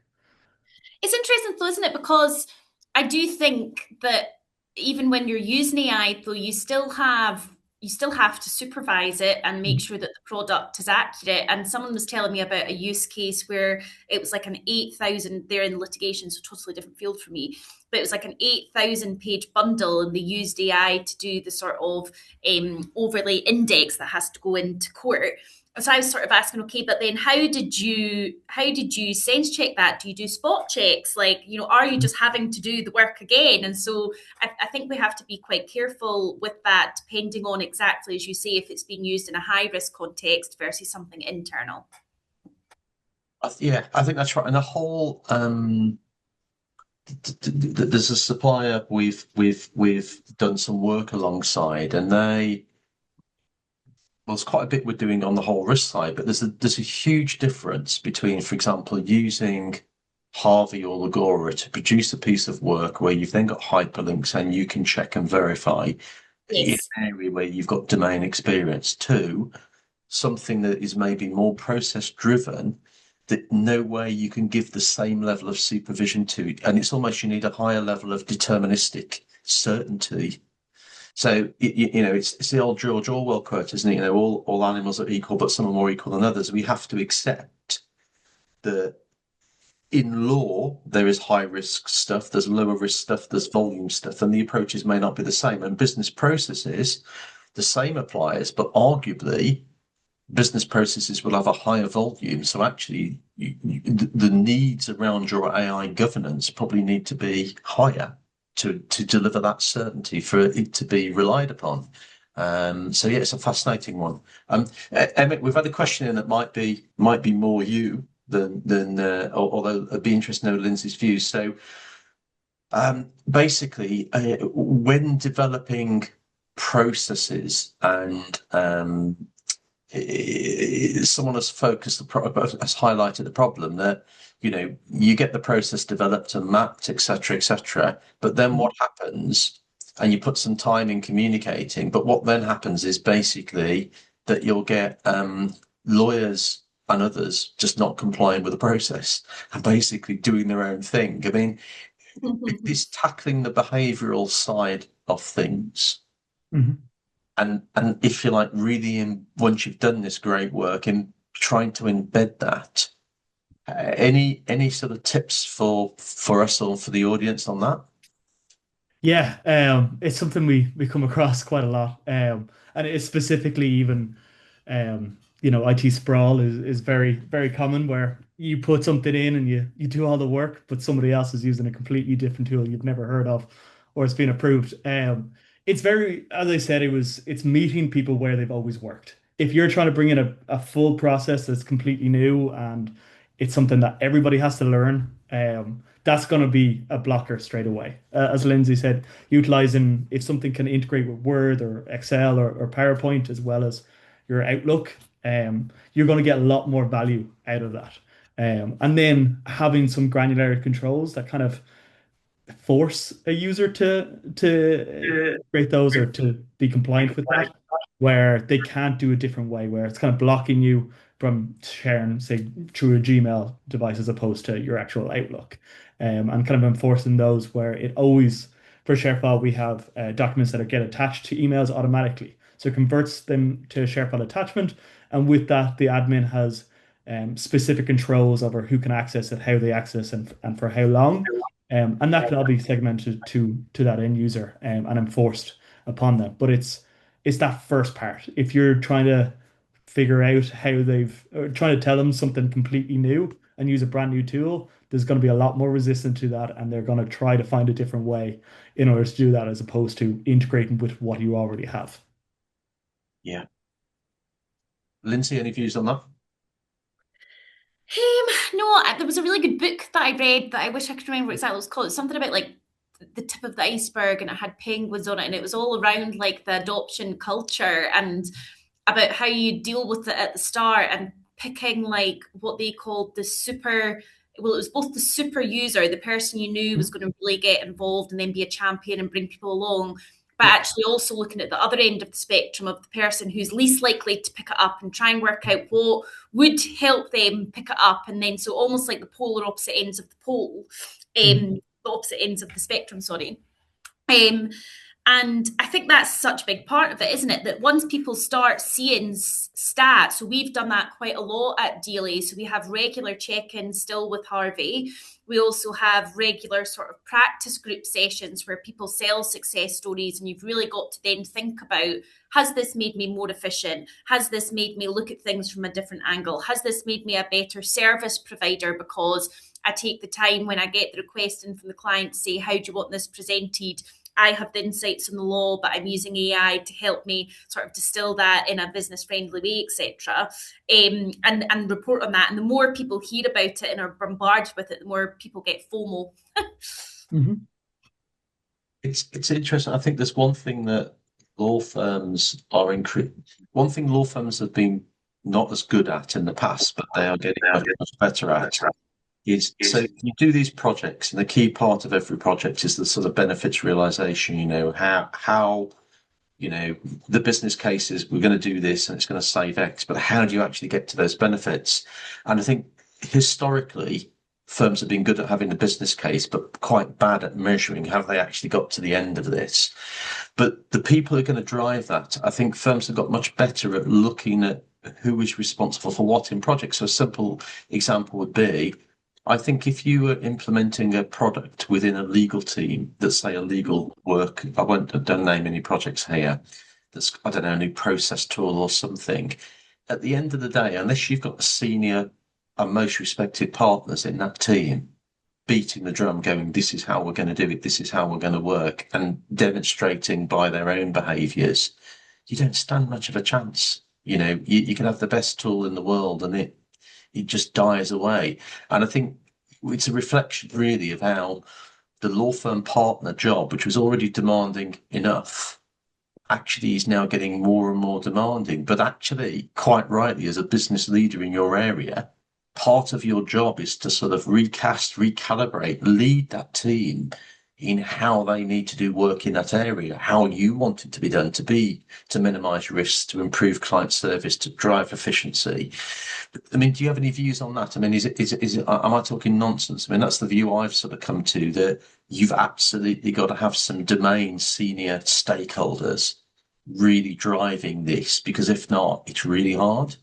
It's interesting though, isn't it? Because I do think that even when you're using AI, though, you still have to supervise it and make sure that the product is accurate. And someone was telling me about a use case where it was like an 8,000, they're in litigation, so totally different field for me, but it was like an 8,000 page bundle, and they used AI to do the sort of overlay index that has to go into court. So I was sort of asking, okay, but then how did you sense check that? Do you do spot checks? Like, are you just having to do the work again? And so I think we have to be quite careful with that, depending on exactly, as you say, if it's being used in a high risk context versus something internal. Yeah, I think that's right. And the whole there's a supplier we've done some work alongside, and there's quite a bit we're doing on the whole risk side, but there's a huge difference between, for example, using Harvey or Legora to produce a piece of work where you've then got hyperlinks and you can check and verify in an area where you've got domain experience, to something that is maybe more process driven, that no way you can give the same level of supervision to, and it's almost, you need a higher level of deterministic certainty. So it's the old George Orwell quote, isn't it? All animals are equal, but some are more equal than others. We have to accept that in law there is high risk stuff, there's lower risk stuff, there's volume stuff, and the approaches may not be the same. And business processes, the same applies, but arguably business processes will have a higher volume. So actually, the needs around your AI governance probably need to be higher to deliver that certainty for it to be relied upon. So yeah, it's a fascinating one. Emmett, we've had a question in that might be more you than although it'd be interesting to know Lindsay's views. So basically, when developing processes, and someone has highlighted the problem that you get the process developed and mapped, etc., but then what happens, and you put some time in communicating, but what then happens is basically that you'll get lawyers and others just not complying with the process and basically doing their own thing. I mean, it's tackling the behavioral side of things. Mm-hmm. And if you like, really, once you've done this great work in trying to embed that, Any sort of tips for us or for the audience on that? Yeah, it's something we come across quite a lot, and it's specifically even, IT sprawl is very common where you put something in and you do all the work, but somebody else is using a completely different tool you've never heard of, or it's been approved. It's very, as I said, it's meeting people where they've always worked. If you're trying to bring in a full process that's completely new and it's something that everybody has to learn, that's going to be a blocker straight away. As Lindsay said, utilizing if something can integrate with Word or Excel or PowerPoint as well as your Outlook, you're going to get a lot more value out of that. And then having some granular controls that kind of force a user to create those or to be compliant with that, where they can't do a different way, where it's kind of blocking you from sharing, say, through a Gmail device as opposed to your actual Outlook, and kind of enforcing those where it always, for ShareFile, we have documents that get attached to emails automatically. So it converts them to a ShareFile attachment, and with that, the admin has specific controls over who can access it, how they access, and for how long. And that can all be segmented to that end user, and enforced upon them. But it's that first part. If you're trying to figure out how or trying to tell them something completely new and use a brand new tool, there's going to be a lot more resistance to that, and they're going to try to find a different way in order to do that as opposed to integrating with what you already have. Yeah. Lindsay, any views on that? No, there was a really good book that I read that I wish I could remember exactly what it was called. It's something about like the tip of the iceberg, and it had penguins on it, and it was all around like the adoption culture and about how you deal with it at the start and picking like what they called the super. Well, it was both the super user, the person you knew was going to really get involved and then be a champion and bring people along, but actually also looking at the other end of the spectrum of the person who's least likely to pick it up and try and work out what would help them pick it up. And then, so almost like the polar opposite ends of the pole, the opposite ends of the spectrum, sorry. And I think that's such a big part of it, isn't it? That once people start seeing stats, so we've done that quite a lot at Daily. So we have regular check-ins still with Harvey. We also have regular sort of practice group sessions where people sell success stories, and you've really got to then think about, has this made me more efficient? Has this made me look at things from a different angle? Has this made me a better service provider because I take the time when I get the request in from the client to say, how do you want this presented? I have the insights on the law, but I'm using AI to help me sort of distill that in a business-friendly way, etc. And report on that. And the more people hear about it and are bombarded with it, the more people get FOMO. It's interesting. I think there's one thing that law firms are one thing law firms have been not as good at in the past, but they are getting much better at, is so you do these projects, and the key part of every project is the sort of benefits realization. How the business case is, we're going to do this and it's going to save X, but how do you actually get to those benefits? And I think historically firms have been good at having the business case, but quite bad at measuring have they actually got to the end of this. But the people who are going to drive that, I think firms have got much better at looking at who is responsible for what in projects. So a simple example would be, I think if you were implementing a product within a legal team that's, say, a legal work, don't name any projects here, that's, I don't know, a new process tool or something. At the end of the day, unless you've got the senior and most respected partners in that team beating the drum, going, this is how we're going to do it, this is how we're going to work, and demonstrating by their own behaviours, you don't stand much of a chance. You can have the best tool in the world and it just dies away. And I think it's a reflection really of how the law firm partner job, which was already demanding enough, actually is now getting more and more demanding. But actually, quite rightly, as a business leader in your area, part of your job is to sort of recast, recalibrate, lead that team in how they need to do work in that area, how you want it to be done, to minimize risks, to improve client service, to drive efficiency. I mean, do you have any views on that? I mean, is it, am I talking nonsense? I mean, that's the view I've sort of come to, that you've absolutely got to have some domain senior stakeholders really driving this, because if not, it's really hard.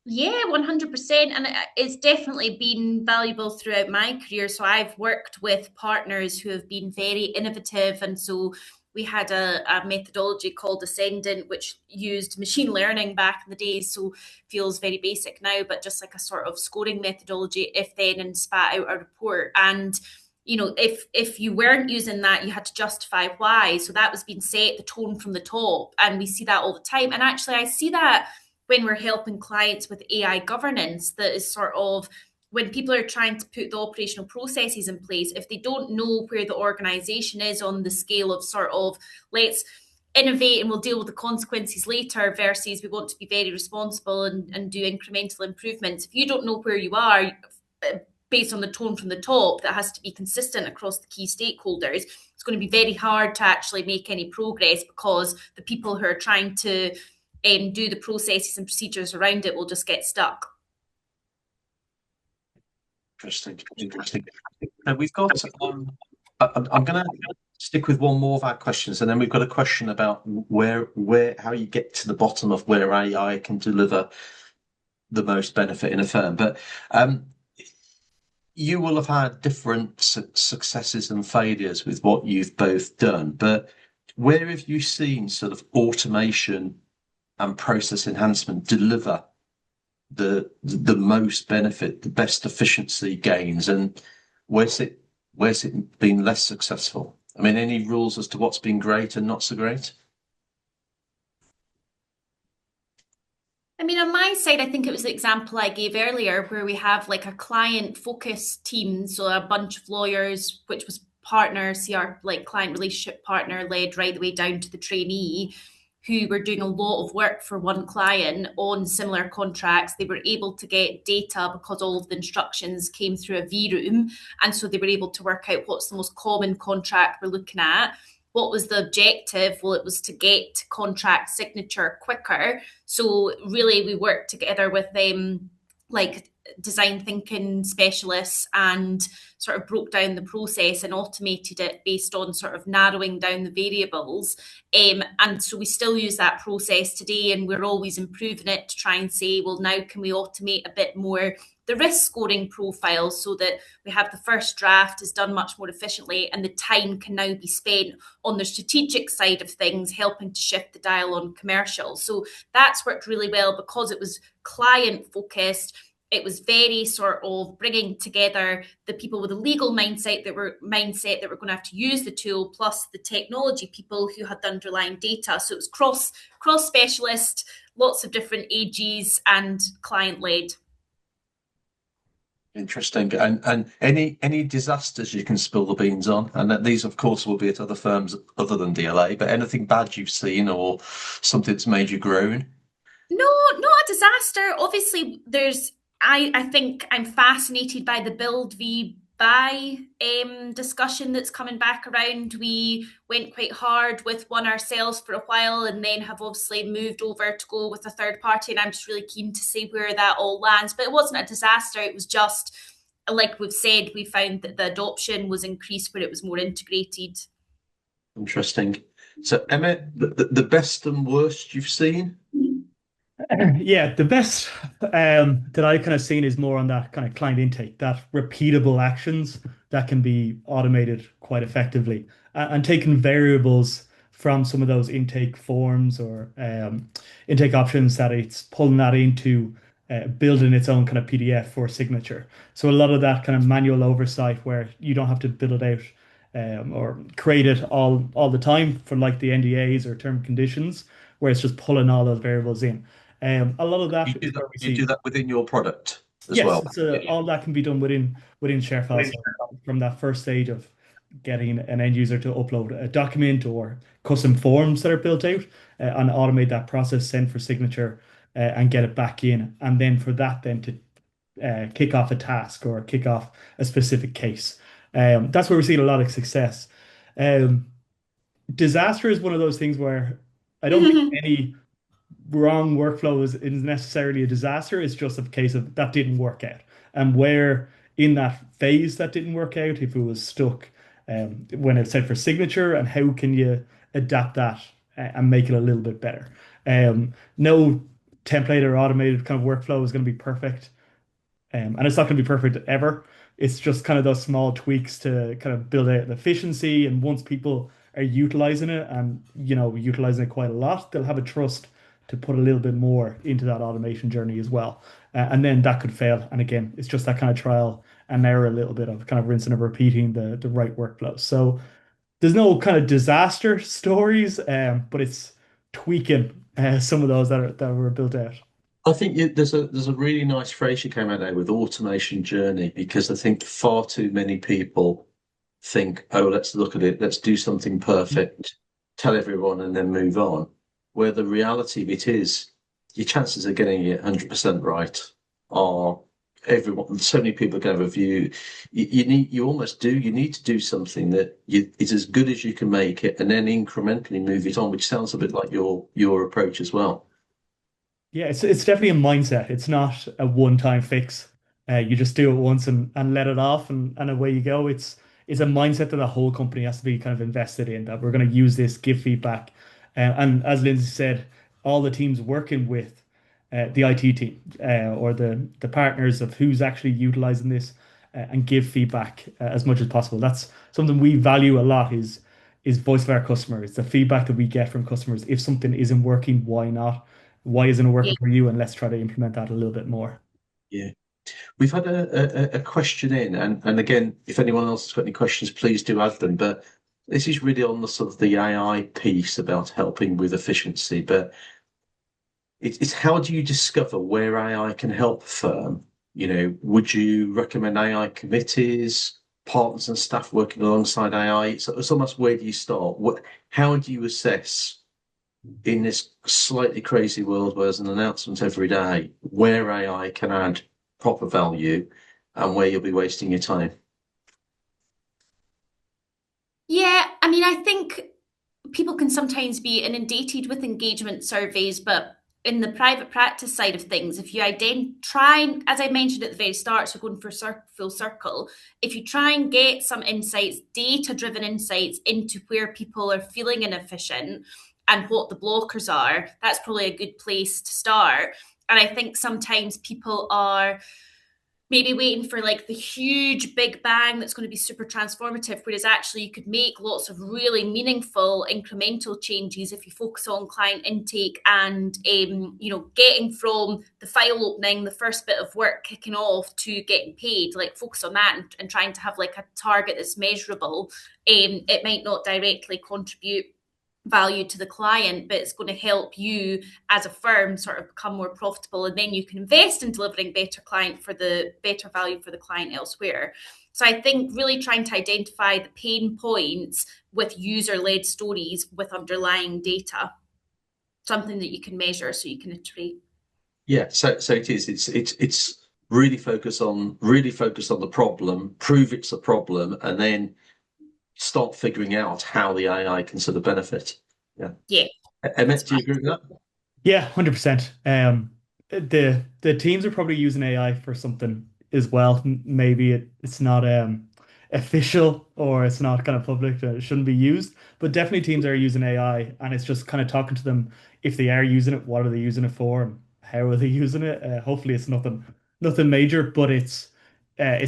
Yeah, 100%. And it's definitely been valuable throughout my career. So I've worked with partners who have been very innovative. And so we had a methodology called Ascendant, which used machine learning back in the days. So feels very basic now, but just like a sort of scoring methodology, if then, and spat out a report. And if you weren't using that, you had to justify why. So that was being set, the tone from the top. And we see that all the time. And actually, I see that when we're helping clients with AI governance, that is sort of when people are trying to put the operational processes in place, if they don't know where the organization is on the scale of sort of let's innovate and we'll deal with the consequences later versus we want to be very responsible and do incremental improvements. If you don't know where you are, based on the tone from the top, that has to be consistent across the key stakeholders, it's going to be very hard to actually make any progress because the people who are trying to do the processes and procedures around it will just get stuck. Interesting. And we've got, I'm going to stick with one more of our questions, and then we've got a question about how you get to the bottom of where AI can deliver the most benefit in a firm. But you will have had different successes and failures with what you've both done. But where have you seen sort of automation and process enhancement deliver the most benefit, the best efficiency gains, and where's it been less successful? I mean, any rules as to what's been great and not so great? I mean, on my side, I think it was the example I gave earlier where we have like a client focused team. So a bunch of lawyers, which was partner, CR, like client relationship partner led right the way down to the trainee, who were doing a lot of work for one client on similar contracts. They were able to get data because all of the instructions came through a V-room. And so they were able to work out what's the most common contract we're looking at. What was the objective? Well, it was to get contract signature quicker. So really we worked together with them, like design thinking specialists, and sort of broke down the process and automated it based on sort of narrowing down the variables. And so we still use that process today, and we're always improving it to try and say, well, now can we automate a bit more the risk scoring profile so that we have the first draft is done much more efficiently and the time can now be spent on the strategic side of things, helping to shift the dial on commercial. So that's worked really well because it was client focused. It was very sort of bringing together the people with a legal mindset that were going to have to use the tool, plus the technology people who had the underlying data. So it was cross specialist, lots of different ages, and client led. Interesting. And any disasters you can spill the beans on? And that these, of course, will be at other firms other than DLA, but anything bad you've seen or something that's made you groan? No, not a disaster. Obviously, I think I'm fascinated by the build v buy discussion that's coming back around. We went quite hard with one ourselves for a while and then have obviously moved over to go with a third party. And I'm just really keen to see where that all lands. But it wasn't a disaster. It was just, like we've said, we found that the adoption was increased where it was more integrated. Interesting. So, Emmett, the best and worst you've seen? Yeah, the best that I've kind of seen is more on that kind of client intake, that repeatable actions that can be automated quite effectively, and taking variables from some of those intake forms or intake options that it's pulling that into building its own kind of PDF for signature. So a lot of that kind of manual oversight where you don't have to build it out or create it all the time for like the NDAs or term conditions, where it's just pulling all those variables in. A lot of that You do is that, where we you see. do that within your product as Yes, well. it's all that can be done within ShareFile. So from that first stage of getting an end user to upload a document or custom forms that are built out and automate that process, send for signature and get it back in, and then for that then to kick off a task or kick off a specific case. That's where we're seeing a lot of success. Um, Disaster is one of those things where I don't think any wrong workflow is necessarily a disaster. It's just a case of that didn't work out. And where in that phase that didn't work out, if it was stuck when it's set for signature, and how can you adapt that and make it a little bit better? No template or automated kind of workflow is going to be perfect. And it's not going to be perfect ever. It's just kind of those small tweaks to kind of build out the efficiency. And once people are utilizing it and, utilizing it quite a lot, they'll have a trust to put a little bit more into that automation journey as well. And then that could fail. And again, it's just that kind of trial and error, a little bit of kind of rinsing and repeating the right workflow. So there's no kind of disaster stories, but it's tweaking some of those that were built out. I think there's a really nice phrase you came out there with automation journey, because I think far too many people think, oh, let's look at it, let's do something perfect, tell everyone, and then move on. Where the reality of it is, your chances of getting it 100% right are everyone. So many people can have a view. You need to do something that is as good as you can make it, and then incrementally move it on, which sounds a bit like your approach as well. Yeah, it's definitely a mindset. It's not a one-time fix. You just do it once and let it off, and away you go. It's a mindset that the whole company has to be kind of invested in, that we're going to use this, give feedback. And as Lindsay said, all the teams working with the IT team or the partners of who's actually utilizing this and give feedback as much as possible. That's something we value a lot, is voice of our customers, the feedback that we get from customers. If something isn't working, why not? Why isn't it working for you? And let's try to implement that a little bit more. Yeah. We've had a question in, and again, if anyone else has got any questions, please do add them. But this is really on the sort of the AI piece about helping with efficiency. But it's how do you discover where AI can help a firm? Would you recommend AI committees, partners and staff working alongside AI? It's almost, where do you start? How do you assess, in this slightly crazy world where there's an announcement every day, where AI can add proper value and where you'll be wasting your time? Yeah, I mean, I think people can sometimes be inundated with engagement surveys, but in the private practice side of things, if you try, as I mentioned at the very start, so going for full circle, if you try and get some insights, data-driven insights into where people are feeling inefficient and what the blockers are, that's probably a good place to start. And I think sometimes people are maybe waiting for like the huge big bang that's going to be super transformative, whereas actually you could make lots of really meaningful incremental changes if you focus on client intake and getting from the file opening, the first bit of work kicking off, to getting paid. Like, focus on that and trying to have like a target that's measurable. It might not directly contribute value to the client, but it's going to help you as a firm sort of become more profitable, and then you can invest in delivering better value for the client elsewhere. So I think really trying to identify the pain points with user-led stories with underlying data, something that you can measure so you can iterate. Yeah, so it is. It's really focus on the problem, prove it's a problem, and then start figuring out how the AI can sort of benefit. Yeah. Yeah. Emmett, do you agree with that? Yeah, 100%. The teams are probably using AI for something as well. Maybe it's not official, or it's not kind of public, it shouldn't be used. But definitely teams are using AI, and it's just kind of talking to them. If they are using it, what are they using it for, and how are they using it? Hopefully it's nothing major, but it's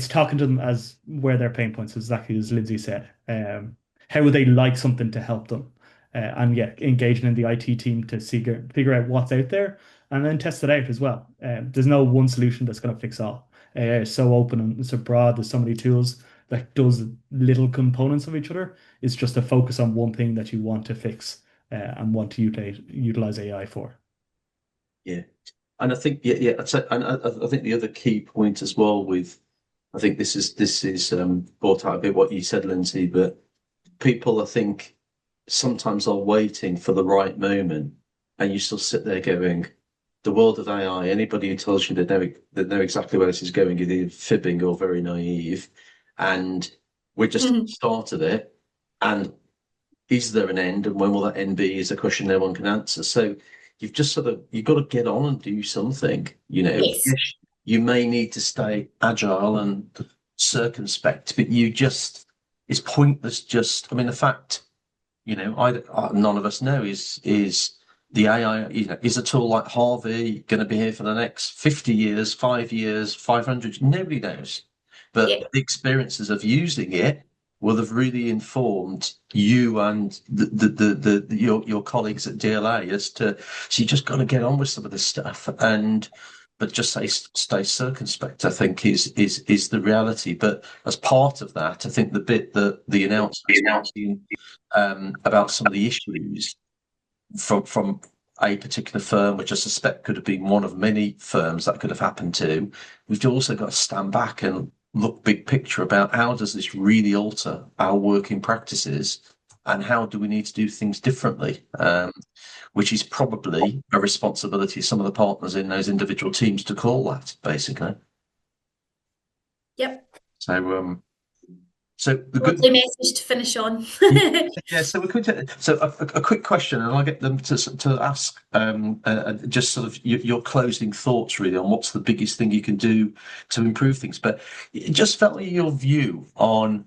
talking to them as where their pain points, exactly as Lindsay said. How would they like something to help them? And yeah, engaging in the IT team to figure out what's out there and then test it out as well. There's no one solution that's going to fix all. AI is so open and so broad. There's so many tools that does little components of each other. It's just a focus on one thing that you want to fix and want to utilize AI for. Yeah, and I think and I think the other key point as well with, I think this is brought out a bit what you said, Lindsay, but people, I think, sometimes are waiting for the right moment, and you still sit there going, the world of AI, anybody who tells you they know exactly where this is going is either fibbing or very naive. And we just started it, and is there an end, and when will that end be, is a question no one can answer. So you've got to get on and do something. Yes. Yes, you may need to stay agile and circumspect, but it's pointless. The fact, none of us know is the AI, is a tool like Harvey going to be here for the next 50 years, 5 years, 500? Nobody knows. But the experiences of using it will have really informed you and your colleagues at DLA as to, so you just got to get on with some of this stuff, but just stay circumspect, I think is the reality. But as part of that, I think the bit that the announcement about some of the issues from a particular firm, which I suspect could have been one of many firms that could have happened to, we've also got to stand back and look big picture about how does this really alter our working practices and how do we need to do things differently, which is probably a responsibility of some of the partners in those individual teams to call that, basically. Yep. So the good message to finish on. Yeah, so we could. So a quick question, and I'll get them to ask just sort of your closing thoughts, really, on what's the biggest thing you can do to improve things. But just felt your view on.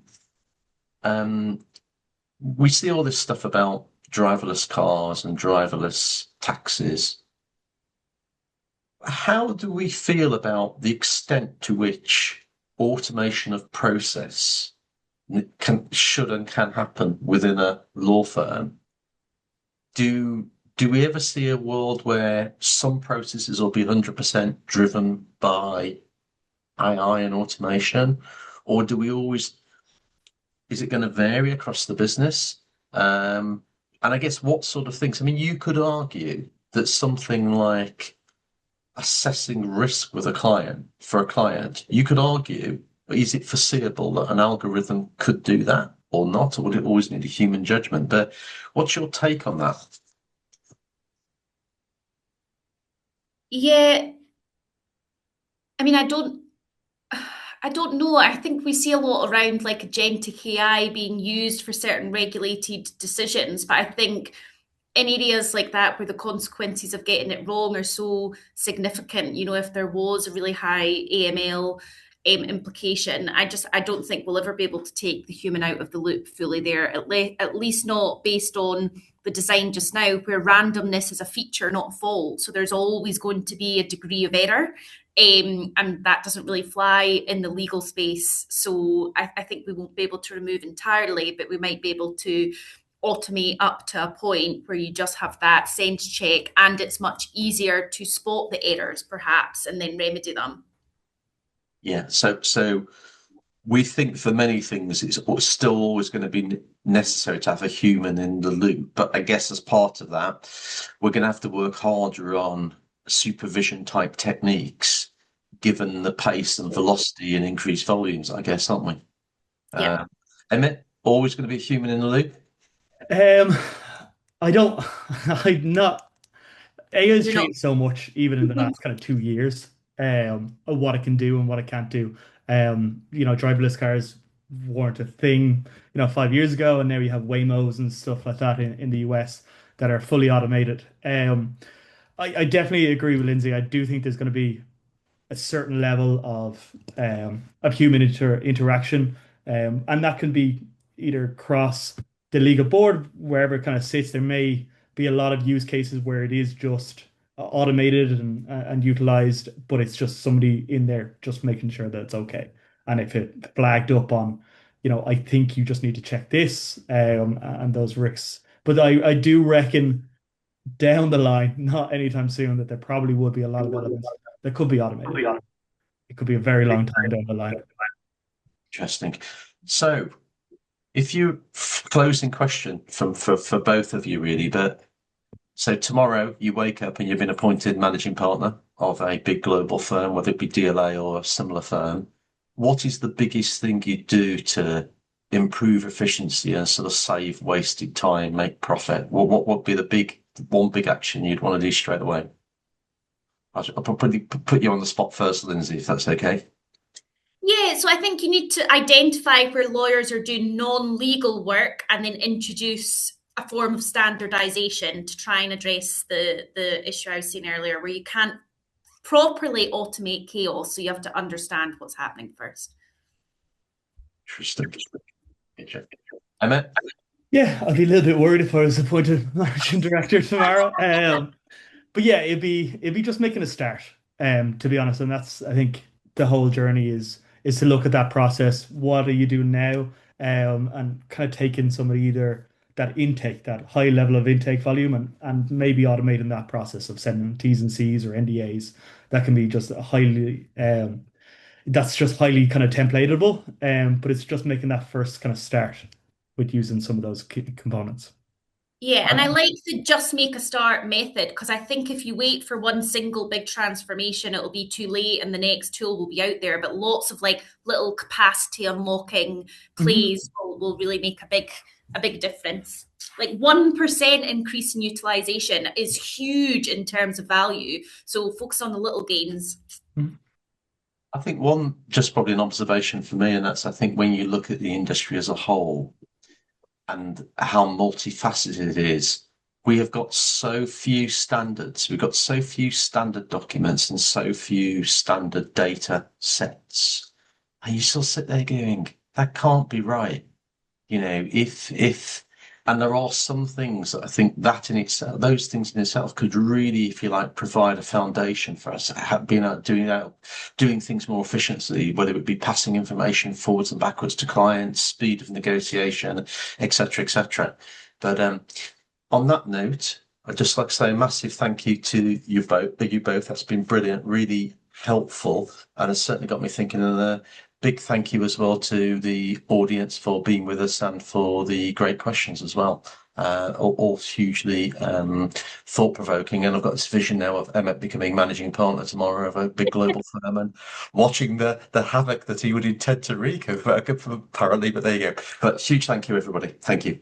We see all this stuff about driverless cars and driverless taxis. How do we feel about the extent to which automation of process should and can happen within a law firm? Do we ever see a world where some processes will be 100% driven by AI and automation, or is it going to vary across the business? And I guess what sort of things? I mean, you could argue that something like assessing risk with a client, you could argue, is it foreseeable that an algorithm could do that or not, or would it always need a human judgment? But what's your take on that? Yeah, I mean, I don't know. I think we see a lot around like agentic AI being used for certain regulated decisions, but I think in areas like that where the consequences of getting it wrong are so significant, if there was a really high AML implication, I don't think we'll ever be able to take the human out of the loop fully there, at least not based on the design just now, where randomness is a feature, not a fault. So there's always going to be a degree of error. And that doesn't really fly in the legal space. So I think we won't be able to remove entirely, but we might be able to automate up to a point where you just have that sense check, and it's much easier to spot the errors perhaps and then remedy them. Yeah, so we think for many things it's still always going to be necessary to have a human in the loop, but I guess as part of that, we're going to have to work harder on supervision type techniques, given the pace and velocity and increased volumes, I guess, aren't we? Yeah. Emmett, always going to be a human in the loop? I'm not. AI has changed so much, even in the last kind of 2 years, of what it can do and what it can't do. Driverless cars weren't a thing, 5 years ago, and now you have Waymos and stuff like that in the US that are fully automated. I definitely agree with Lindsay. I do think there's going to be a certain level of human interaction, and that can be either across the legal board, wherever it kind of sits. There may be a lot of use cases where it is just automated and utilized, but it's just somebody in there just making sure that it's okay. And if it flagged up on, I think you just need to check this, and those risks. But I do reckon down the line, not anytime soon, that there probably would be a lot of elements that could be automated. It could be a very long time down the line. Interesting. So, if you closing question for both of you, really, but so tomorrow you wake up and you've been appointed managing partner of a big global firm, whether it be DLA or a similar firm. What is the biggest thing you do to improve efficiency and sort of save wasted time, make profit? What would be the one big action you'd want to do straight away? I'll probably put you on the spot first, Lindsay, if that's okay. Yeah, so I think you need to identify where lawyers are doing non-legal work and then introduce a form of standardization to try and address the issue I was saying earlier, where you can't properly automate chaos, so you have to understand what's happening first. Interesting. Emmett? Yeah, I'd be a little bit worried if I was appointed managing director tomorrow. But yeah, it'd be just making a start. To be honest, and that's I think the whole journey is to look at that process. What are you doing now? And kind of taking some of either that intake, that high level of intake volume, and maybe automating that process of sending T's and C's or NDAs. That can be just a highly that's just highly kind of templatable. But it's just making that first kind of start with using some of those components. Yeah, and I like the just make a start method because I think if you wait for one single big transformation, it'll be too late and the next tool will be out there. But lots of like little capacity unlocking Mhm. plays will really make a big difference. Like 1% increase in utilization is huge in terms of value. So focus on the little gains. Mhm. I think one, just probably an observation for me, and that's I think when you look at the industry as a whole and how multifaceted it is, we have got so few standards. We've got so few standard documents and so few standard data sets. And you still sit there going, that can't be right. If and there are some things that I think that in itself, those things in itself could really, if you like, provide a foundation for us being doing things more efficiently, whether it be passing information forwards and backwards to clients, speed of negotiation, etc., etc. But on that note, I'd just like to say a massive thank you to you both. You both, that's been brilliant, really helpful, and has certainly got me thinking. And a big thank you as well to the audience for being with us and for the great questions as well. All hugely thought provoking. And I've got this vision now of Emmett becoming managing partner tomorrow of a big global firm and watching the havoc that he would intend to wreak over apparently. But there you go. But huge thank you, everybody. Thank you.